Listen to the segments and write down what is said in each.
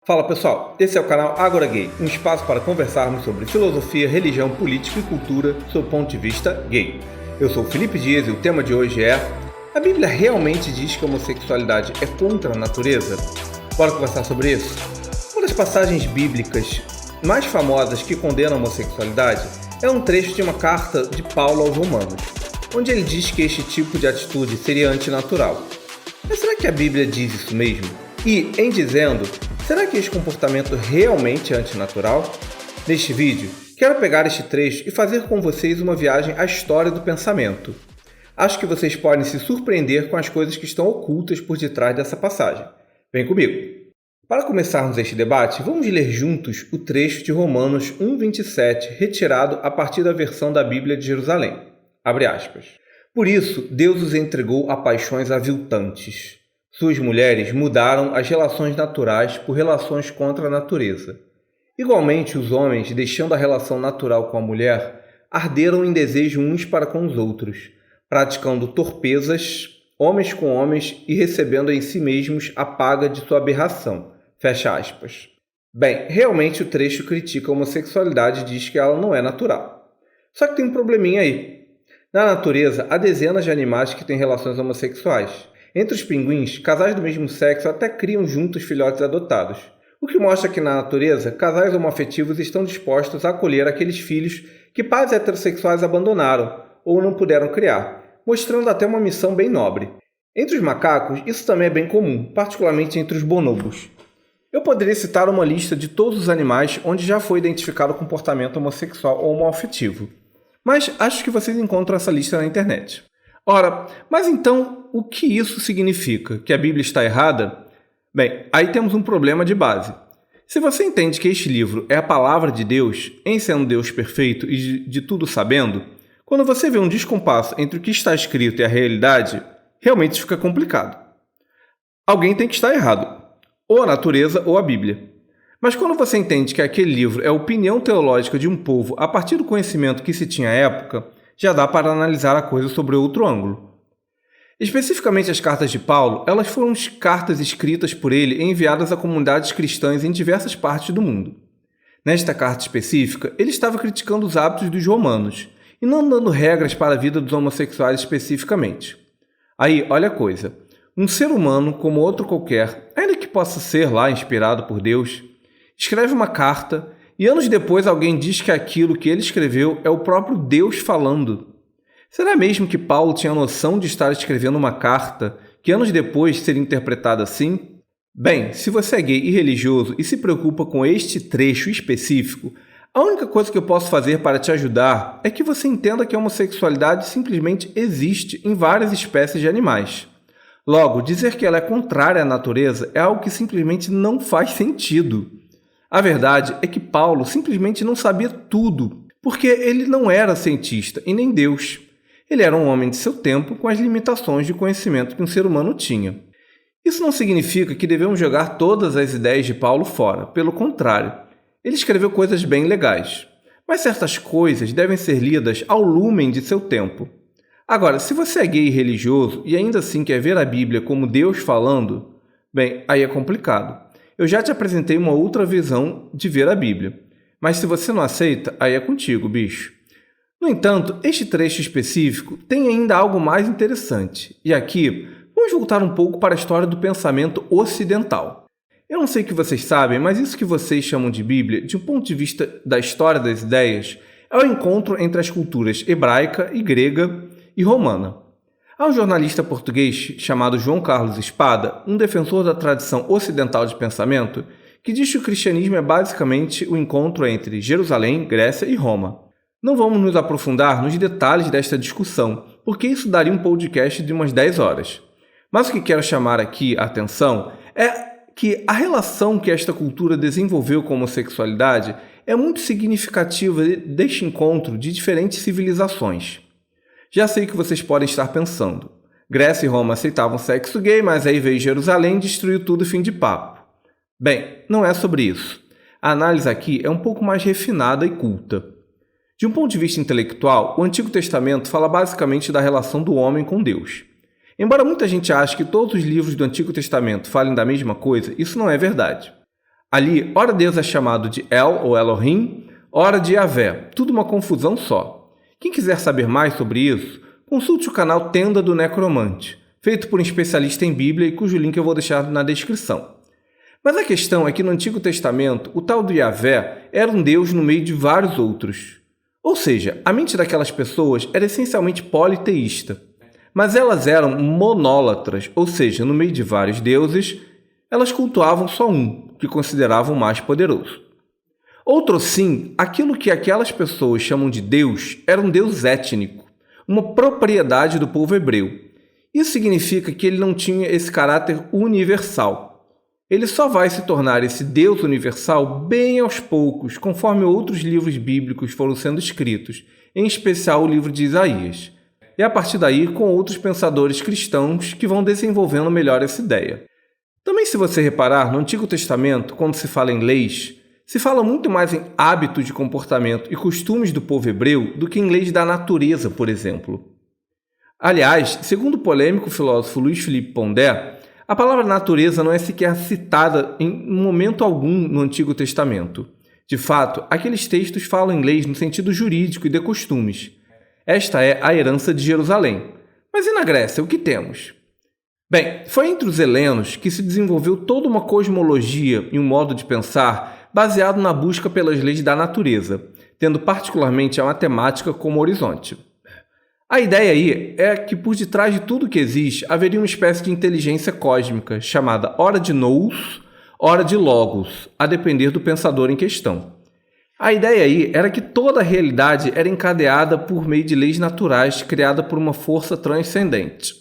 Fala pessoal, esse é o canal Agora Gay, um espaço para conversarmos sobre filosofia, religião, política e cultura sob o ponto de vista gay. Eu sou Felipe Dias e o tema de hoje é: a Bíblia realmente diz que a homossexualidade é contra a natureza? Bora conversar sobre isso? Uma das passagens bíblicas mais famosas que condena a homossexualidade é um trecho de uma carta de Paulo aos Romanos, onde ele diz que este tipo de atitude seria antinatural. Mas será que a Bíblia diz isso mesmo? E, em dizendo, será que esse comportamento realmente é antinatural? Neste vídeo, quero pegar este trecho e fazer com vocês uma viagem à história do pensamento. Acho que vocês podem se surpreender com as coisas que estão ocultas por detrás dessa passagem. Vem comigo! Para começarmos este debate, vamos ler juntos o trecho de Romanos 1:27, retirado a partir da versão da Bíblia de Jerusalém. Abre aspas. Por isso, Deus os entregou a paixões aviltantes. Suas mulheres mudaram as relações naturais por relações contra a natureza. Igualmente, os homens, deixando a relação natural com a mulher, arderam em desejo uns para com os outros, praticando torpezas, homens com homens e recebendo em si mesmos a paga de sua aberração. Fecha aspas. Bem, realmente o trecho critica a homossexualidade e diz que ela não é natural. Só que tem um probleminha aí. Na natureza, há dezenas de animais que têm relações homossexuais. Entre os pinguins, casais do mesmo sexo até criam juntos filhotes adotados, o que mostra que na natureza, casais homoafetivos estão dispostos a acolher aqueles filhos que pais heterossexuais abandonaram ou não puderam criar, mostrando até uma missão bem nobre. Entre os macacos, isso também é bem comum, particularmente entre os bonobos. Eu poderia citar uma lista de todos os animais onde já foi identificado o comportamento homossexual ou homoafetivo, mas acho que vocês encontram essa lista na internet. Ora, mas então, o que isso significa? Que a Bíblia está errada? Bem, aí temos um problema de base. Se você entende que este livro é a palavra de Deus, em sendo Deus perfeito e de tudo sabendo, quando você vê um descompasso entre o que está escrito e a realidade, realmente fica complicado. Alguém tem que estar errado, ou a natureza ou a Bíblia. Mas quando você entende que aquele livro é a opinião teológica de um povo a partir do conhecimento que se tinha à época, já dá para analisar a coisa sobre outro ângulo. Especificamente as cartas de Paulo, elas foram cartas escritas por ele e enviadas a comunidades cristãs em diversas partes do mundo. Nesta carta específica, ele estava criticando os hábitos dos romanos e não dando regras para a vida dos homossexuais especificamente. Aí, olha a coisa, um ser humano como outro qualquer, ainda que possa ser lá inspirado por Deus, escreve uma carta e anos depois alguém diz que aquilo que ele escreveu é o próprio Deus falando. Será mesmo que Paulo tinha noção de estar escrevendo uma carta que anos depois seria interpretada assim? Bem, se você é gay e religioso e se preocupa com este trecho específico, a única coisa que eu posso fazer para te ajudar é que você entenda que a homossexualidade simplesmente existe em várias espécies de animais. Logo, dizer que ela é contrária à natureza é algo que simplesmente não faz sentido. A verdade é que Paulo simplesmente não sabia tudo, porque ele não era cientista e nem Deus. Ele era um homem de seu tempo com as limitações de conhecimento que um ser humano tinha. Isso não significa que devemos jogar todas as ideias de Paulo fora, pelo contrário. Ele escreveu coisas bem legais, mas certas coisas devem ser lidas ao lumen de seu tempo. Agora, se você é gay e religioso e ainda assim quer ver a Bíblia como Deus falando, bem, aí é complicado. Eu já te apresentei uma outra visão de ver a Bíblia, mas se você não aceita, aí é contigo, bicho. No entanto, este trecho específico tem ainda algo mais interessante, e aqui vamos voltar um pouco para a história do pensamento ocidental. Eu não sei o que vocês sabem, mas isso que vocês chamam de Bíblia, de um ponto de vista da história das ideias, é o encontro entre as culturas hebraica e grega e romana. Há um jornalista português chamado João Carlos Espada, um defensor da tradição ocidental de pensamento, que diz que o cristianismo é basicamente o encontro entre Jerusalém, Grécia e Roma. Não vamos nos aprofundar nos detalhes desta discussão, porque isso daria um podcast de umas 10 horas. Mas o que quero chamar aqui a atenção é que a relação que esta cultura desenvolveu com a homossexualidade é muito significativa deste encontro de diferentes civilizações. Já sei que vocês podem estar pensando. Grécia e Roma aceitavam sexo gay, mas aí veio Jerusalém e destruiu tudo, fim de papo. Bem, não é sobre isso. A análise aqui é um pouco mais refinada e culta. De um ponto de vista intelectual, o Antigo Testamento fala basicamente da relação do homem com Deus. Embora muita gente ache que todos os livros do Antigo Testamento falem da mesma coisa, isso não é verdade. Ali, ora Deus é chamado de El ou Elohim, ora de Yahvé, tudo uma confusão só. Quem quiser saber mais sobre isso, consulte o canal Tenda do Necromante, feito por um especialista em Bíblia e cujo link eu vou deixar na descrição. Mas a questão é que no Antigo Testamento, o tal do Yahvé era um Deus no meio de vários outros. Ou seja, a mente daquelas pessoas era essencialmente politeísta. Mas elas eram monólatras, ou seja, no meio de vários deuses, elas cultuavam só um, que consideravam mais poderoso. Outro sim, aquilo que aquelas pessoas chamam de Deus era um Deus étnico, uma propriedade do povo hebreu. Isso significa que ele não tinha esse caráter universal. Ele só vai se tornar esse Deus universal bem aos poucos, conforme outros livros bíblicos foram sendo escritos, em especial o livro de Isaías. E a partir daí, com outros pensadores cristãos que vão desenvolvendo melhor essa ideia. Também, se você reparar, no Antigo Testamento, quando se fala em leis, se fala muito mais em hábitos de comportamento e costumes do povo hebreu do que em leis da natureza, por exemplo. Aliás, segundo o polêmico filósofo Luiz Felipe Pondé, a palavra natureza não é sequer citada em momento algum no Antigo Testamento. De fato, aqueles textos falam em leis no sentido jurídico e de costumes. Esta é a herança de Jerusalém. Mas e na Grécia, o que temos? Bem, foi entre os helenos que se desenvolveu toda uma cosmologia e um modo de pensar baseado na busca pelas leis da natureza, tendo particularmente a matemática como horizonte. A ideia aí é que por detrás de tudo que existe haveria uma espécie de inteligência cósmica chamada ora de nous, ora de logos, a depender do pensador em questão. A ideia aí era que toda a realidade era encadeada por meio de leis naturais criadas por uma força transcendente.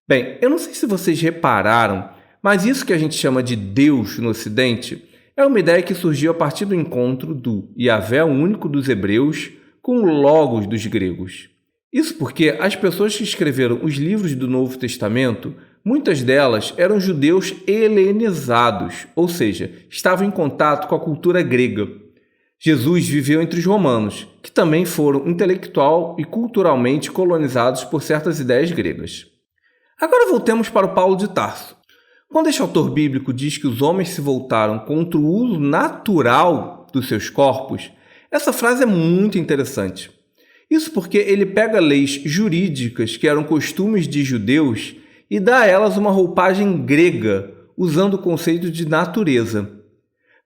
Bem, eu não sei se vocês repararam, mas isso que a gente chama de Deus no Ocidente é uma ideia que surgiu a partir do encontro do Yahvé único dos hebreus com o Logos dos gregos. Isso porque as pessoas que escreveram os livros do Novo Testamento, muitas delas eram judeus helenizados, ou seja, estavam em contato com a cultura grega. Jesus viveu entre os romanos, que também foram intelectual e culturalmente colonizados por certas ideias gregas. Agora voltemos para o Paulo de Tarso. Quando este autor bíblico diz que os homens se voltaram contra o uso natural dos seus corpos, essa frase é muito interessante. Isso porque ele pega leis jurídicas que eram costumes de judeus e dá a elas uma roupagem grega, usando o conceito de natureza.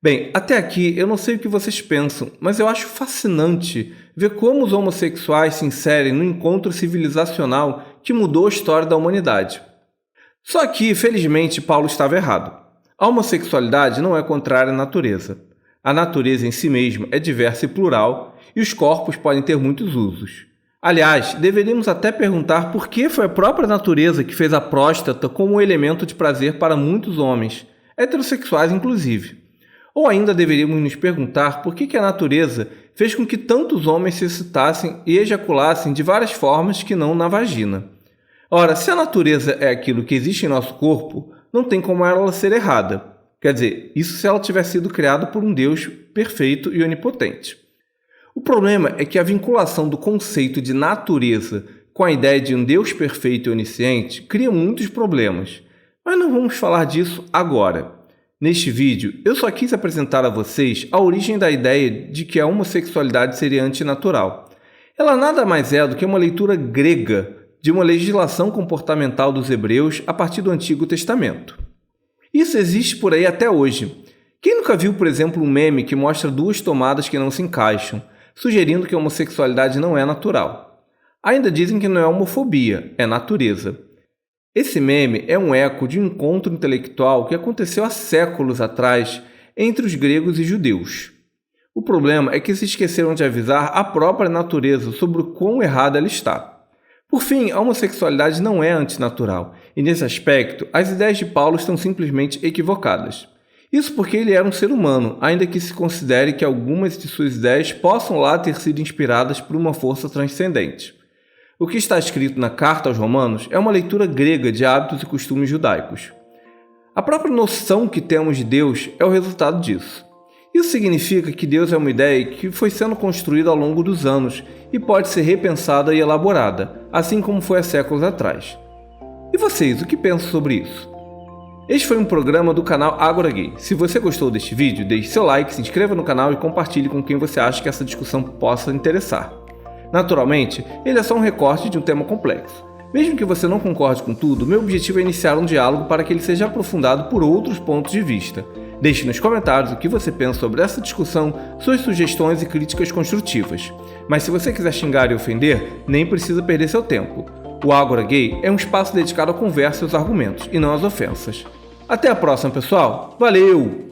Bem, até aqui eu não sei o que vocês pensam, mas eu acho fascinante ver como os homossexuais se inserem no encontro civilizacional que mudou a história da humanidade. Só que, felizmente, Paulo estava errado. A homossexualidade não é contrária à natureza. A natureza em si mesma é diversa e plural, e os corpos podem ter muitos usos. Aliás, deveríamos até perguntar por que foi a própria natureza que fez a próstata como um elemento de prazer para muitos homens, heterossexuais inclusive. Ou ainda deveríamos nos perguntar por que a natureza fez com que tantos homens se excitassem e ejaculassem de várias formas que não na vagina. Ora, se a natureza é aquilo que existe em nosso corpo, não tem como ela ser errada. Quer dizer, isso se ela tiver sido criada por um Deus perfeito e onipotente. O problema é que a vinculação do conceito de natureza com a ideia de um Deus perfeito e onisciente cria muitos problemas, mas não vamos falar disso agora. Neste vídeo, eu só quis apresentar a vocês a origem da ideia de que a homossexualidade seria antinatural. Ela nada mais é do que uma leitura grega de uma legislação comportamental dos hebreus a partir do Antigo Testamento. Isso existe por aí até hoje. Quem nunca viu, por exemplo, um meme que mostra duas tomadas que não se encaixam, sugerindo que a homossexualidade não é natural? Ainda dizem que não é homofobia, é natureza. Esse meme é um eco de um encontro intelectual que aconteceu há séculos atrás entre os gregos e judeus. O problema é que se esqueceram de avisar a própria natureza sobre o quão errada ela está. Por fim, a homossexualidade não é antinatural, e nesse aspecto, as ideias de Paulo estão simplesmente equivocadas. Isso porque ele era um ser humano, ainda que se considere que algumas de suas ideias possam lá ter sido inspiradas por uma força transcendente. O que está escrito na Carta aos Romanos é uma leitura grega de hábitos e costumes judaicos. A própria noção que temos de Deus é o resultado disso. Isso significa que Deus é uma ideia que foi sendo construída ao longo dos anos e pode ser repensada e elaborada, assim como foi há séculos atrás. E vocês, o que pensam sobre isso? Este foi um programa do canal Agora Gay. Se você gostou deste vídeo, deixe seu like, se inscreva no canal e compartilhe com quem você acha que essa discussão possa interessar. Naturalmente, ele é só um recorte de um tema complexo. Mesmo que você não concorde com tudo, meu objetivo é iniciar um diálogo para que ele seja aprofundado por outros pontos de vista. Deixe nos comentários o que você pensa sobre essa discussão, suas sugestões e críticas construtivas. Mas se você quiser xingar e ofender, nem precisa perder seu tempo. O Agora Gay é um espaço dedicado à conversa e aos argumentos, e não às ofensas. Até a próxima, pessoal. Valeu!